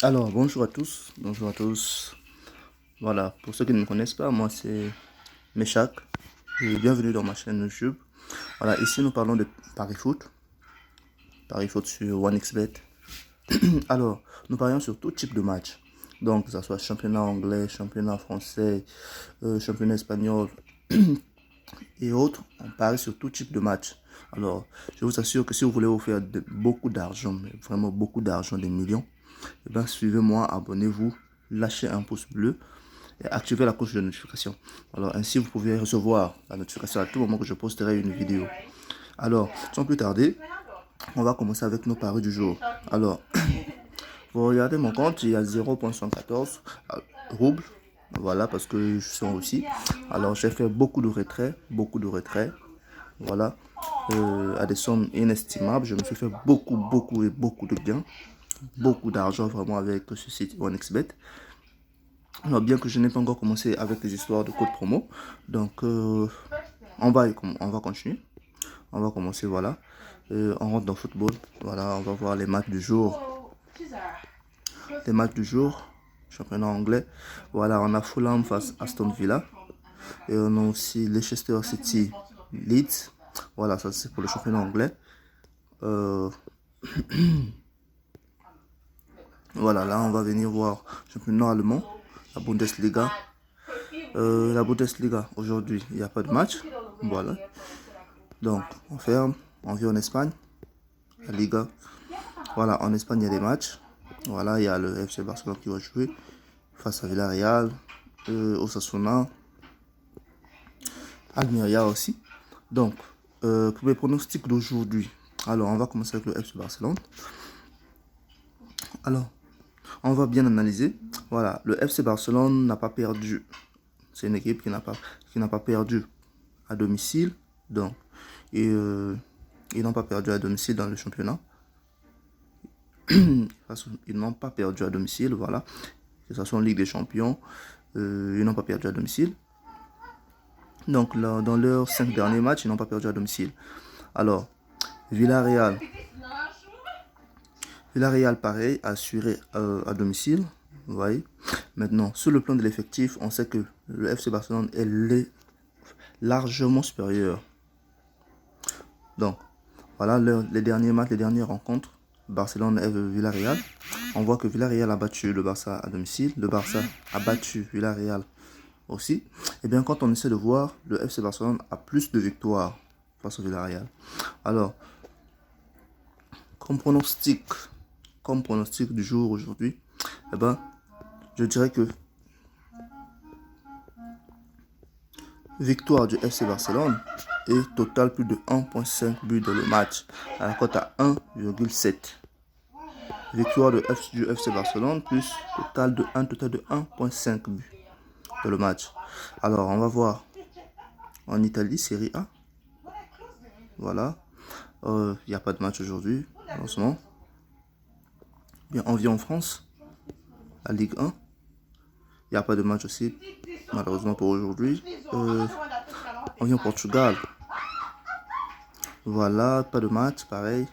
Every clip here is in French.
Alors, bonjour à tous, bonjour à tous. Voilà, pour ceux qui ne me connaissent pas, moi c'est Meshak et bienvenue dans ma chaîne YouTube. Voilà, ici nous parlons de Paris Foot sur OneXBet. Alors, nous parions sur tout type de match. Donc, que ce soit championnat anglais, championnat français, championnat espagnol et autres, on parie sur tout type de match. Alors, je vous assure que si vous voulez vous faire beaucoup d'argent, vraiment beaucoup d'argent, des millions, eh bien, suivez-moi, abonnez-vous, lâchez un pouce bleu et activez la cloche de notification. Alors, ainsi, vous pouvez recevoir la notification à tout moment que je posterai une vidéo. Alors, sans plus tarder, on va commencer avec nos paris du jour. Alors, vous regardez mon compte, il y a 0,114 roubles. Voilà, parce que je suis en Russie. Alors, j'ai fait beaucoup de retraits, voilà, à des sommes inestimables. Je me suis fait beaucoup de gains, beaucoup d'argent vraiment avec ce site OneXBet. Alors, bien que je n'ai pas encore commencé avec les histoires de code promo, donc on va continuer. On va commencer, voilà. On rentre dans le football. Voilà, on va voir les matchs du jour. Les matchs du jour, championnat anglais. Voilà, on a Fulham face à Aston Villa. Et on a aussi Leicester City, Leeds. Voilà, ça c'est pour le championnat anglais. Voilà, là on va venir voir le championnat allemand, la Bundesliga. La Bundesliga, aujourd'hui, il n'y a pas de match. Voilà. Donc, on ferme. On vient en Espagne, la Liga. Voilà, en Espagne, il y a des matchs. Voilà, il y a le FC Barcelone qui va jouer face à Villarreal, Osasuna, Almeria aussi. Donc, pour les pronostics d'aujourd'hui, alors on va commencer avec le FC Barcelone. Alors, on va bien analyser. Voilà, le FC Barcelone n'a pas perdu. C'est une équipe qui n'a pas perdu à domicile. Donc, et ils n'ont pas perdu à domicile dans le championnat. Ils n'ont pas perdu à domicile, voilà. Que ce soit en Ligue des Champions, ils n'ont pas perdu à domicile. Donc, là, dans leurs 5 derniers matchs, ils n'ont pas perdu à domicile. Alors, Villarreal, pareil, assuré à domicile. Vous voyez. Maintenant, sur le plan de l'effectif, on sait que le FC Barcelone est largement supérieur. Donc, voilà les derniers matchs, les dernières rencontres. Barcelone et Villarreal. On voit que Villarreal a battu le Barça à domicile. Le Barça a battu Villarreal aussi. Et bien, quand on essaie de voir, le FC Barcelone a plus de victoires face au Villarreal. Alors, comme pronostic du jour aujourd'hui, eh ben, je dirais que victoire du FC Barcelone et total plus de 1,5 but dans le match à la cote à 1,7. Victoire du FC Barcelone plus total de 1,5 but dans le match. Alors, on va voir en Italie, Série A. Voilà. Il n'y a pas de match aujourd'hui, en ce moment. Bien, on vient en France, la Ligue 1. Il n'y a pas de match aussi, malheureusement pour aujourd'hui. On vient au Portugal. Voilà, pas de match, pareil.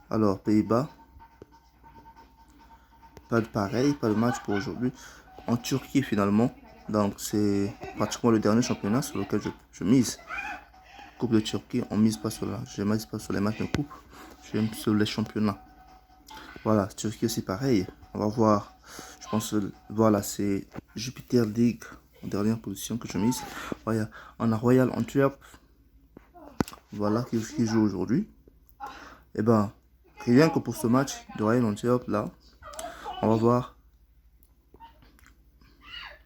Alors, Pays-Bas. Pas de match pour aujourd'hui. En Turquie, finalement. Donc, c'est pratiquement le dernier championnat sur lequel je mise. Coupe de Turquie, on mise pas sur je mise pas sur les matchs de coupe. Je mise sur les championnats. Voilà, Turquie aussi pareil. On va voir. Je pense, voilà, c'est Jupiter League en dernière position que je mise. Voilà, on a Royal Antwerp. Voilà, qui joue aujourd'hui. Et ben, rien que pour ce match de Royal Antwerp, là, on va voir.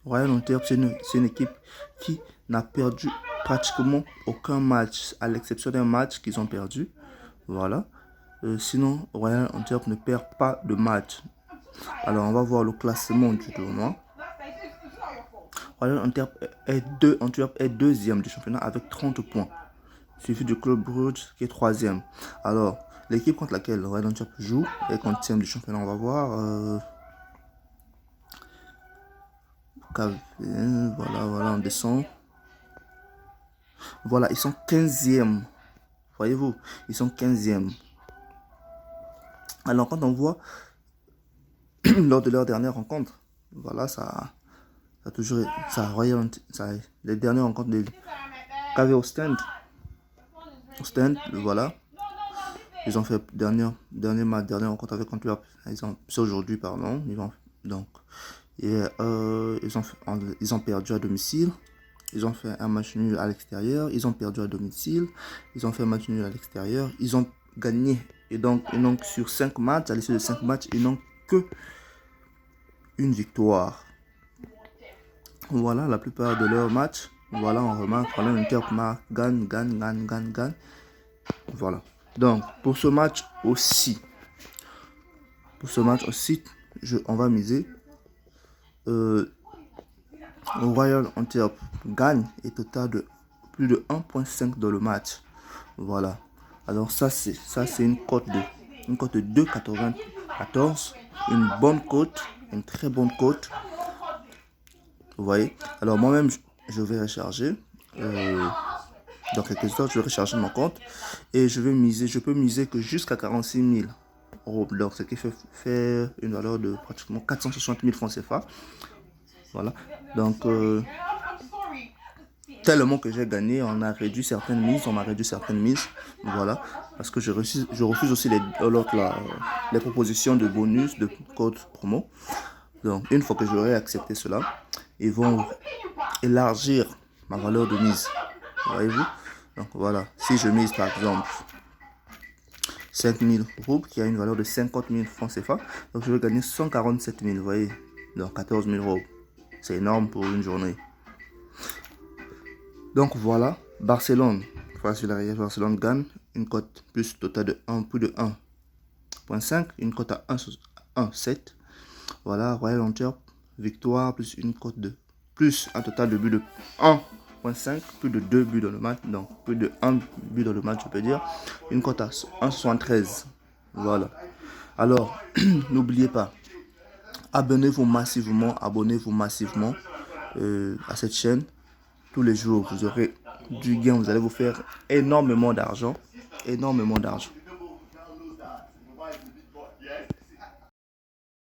Royal Antwerp, c'est une équipe qui n'a perdu pratiquement aucun match, à l'exception d'un match qu'ils ont perdu. Voilà. Sinon, Royal Antwerp ne perd pas de match. Alors, on va voir le classement du tournoi. Royal Antwerp est deuxième du championnat avec 30 points. Suivi du Club Brugge qui est troisième. Alors, l'équipe contre laquelle Royal Antwerp joue est quantième du championnat. On va voir. Voilà, on descend. Voilà, ils sont 15e. Voyez-vous, ils sont 15e. Alors, quand on voit lors de leur dernière rencontre. Voilà, ça a toujours... les dernières rencontres de KV Ostend. Voilà. Ils ont fait dernière rencontre avec Antwerp. C'est aujourd'hui, pardon. Ils ont perdu à domicile. Ils ont fait un match nul à l'extérieur. Ils ont perdu à domicile. Ils ont fait un match nul à l'extérieur. Ils ont gagné. Et donc sur 5 matchs, à l'issue de 5 matchs, ils n'ont que une victoire. Voilà la plupart de leurs matchs. Voilà, on remarque, voilà, l'Inter gagne. Voilà. Donc, pour ce match aussi, on va miser. Royal Antwerp gagne et total de plus de 1,5 dans le match. Voilà. Alors ça c'est une cote de 2,94. Une bonne cote, une très bonne cote. Vous voyez. Alors moi-même je vais recharger. Dans quelques heures, je vais recharger mon compte et je peux miser que jusqu'à 46 000 euros. Donc, ce qui fait une valeur de pratiquement 460 000 francs CFA. Voilà. Donc, tellement que j'ai gagné, on m'a réduit certaines mises. Voilà. Parce que je refuse aussi les propositions de bonus, de code promo. Donc, une fois que j'aurai accepté cela, ils vont élargir ma valeur de mise. Voyez-vous? Donc voilà, si je mise par exemple 5 000 roubles qui a une valeur de 50 000 francs CFA, donc je vais gagner 147 000, vous voyez, donc 14 000 roubles. C'est énorme pour une journée. Donc voilà, Barcelone gagne une cote plus totale de 1, plus de 1,5, une cote à 1,7. Voilà, Royal Antwerp, victoire plus une cote de plus un total de but de 1,5, plus de 2 buts dans le match, donc plus de 1 but dans le match, je peux dire, une cote à 1,73. Voilà. Alors, n'oubliez pas, abonnez-vous massivement à cette chaîne. Tous les jours, vous aurez du gain, vous allez vous faire énormément d'argent.